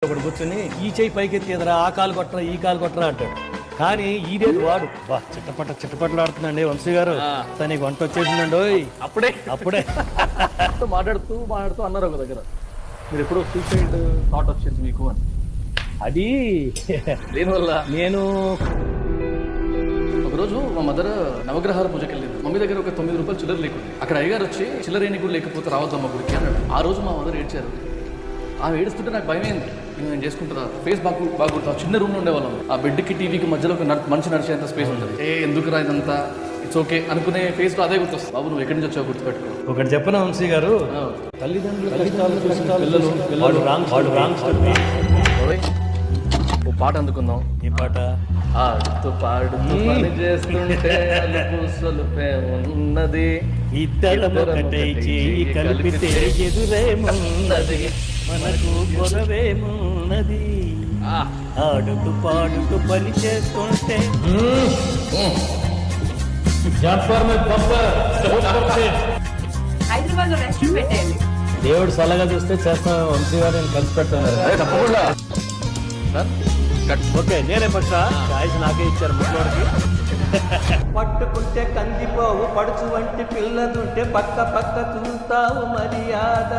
ఒకడు కూర్చొని ఈ చేయి పైకెత్తి ఎదరా ఆ కాలు కొట్టరా ఈ కాలు కొట్టరా అంటాడు. కానీ ఈడేది వాడు బా చిట్టపట్లు ఆడుతుందండి వంశీ గారు. తనకి వంట వచ్చేసిందండి. అప్పుడే అప్పుడే మాట్లాడుతూ అన్నారు ఒక దగ్గర, మీరు ఎప్పుడో సూసైడ్ థాట్ వచ్చింది మీకు అని. అది దేనివల్ల? నేను ఒకరోజు మా మదర్ నవగ్రహాల పూజకి వెళ్ళింది. మమ్మీ దగ్గర ఒక 9 రూపాయలు చిల్లర లేకుండా. అక్కడ అయ్యగారు వచ్చి చిల్లరేని కూడా లేకపోతే రావద్దమ్మ గుడికి అన్నాడు. ఆ రోజు మా మదర్ ఏడ్చారు. ఆమె ఏడుస్తుంటే నాకు భయమైంది. నేను చేసుకుంటున్నా ఫేస్ బాగుంటా. చిన్న రూమ్ లో ఉండేవాళ్ళం. ఆ బెడ్కి టీవీకి మధ్యలో ఒక మనిషి నడిచేంత స్పేస్ ఉంటుంది. ఎందుకు రా ఇదంతా, ఇట్స్ ఓకే అనుకునే ఫేస్ లో అదే గుర్తొస్తుంది. బాబు నువ్వు ఎక్కడి నుంచి వచ్చావు గుర్తుపెట్టుకో. ఒకటి చెప్పనా వంశీ గారు, పిల్లలు ఓ పాట అందుకుందాం. ఈ పాట ఆడుతూ పాడుతూ పని చేస్తుంటే అలుపు సొలుపే ఉన్నది. ఇద్దరమొకటై చేయి కలిపితే ఎదురేమున్నది, మనకు గొడవేమున్నది. ఆడుతూ పాడుతూ పని చేస్తుంటే హైదరాబాద్ లో రెస్టారెంట్ పెట్టేయండి. దేవుడు సలహా చూస్తే చేస్తాం వంశీ గారు. నేను కలిసి పెడతాను. తప్పకుండా ఓకే నేనే ఫస్ట్ చాయిస్ నాకే ఇచ్చారు ముట్లోడికి. పట్టుకుంటే కందిపోవు పడుచు వంటి పిల్లదుంటే పక్క చూస్తావు మర్యాద.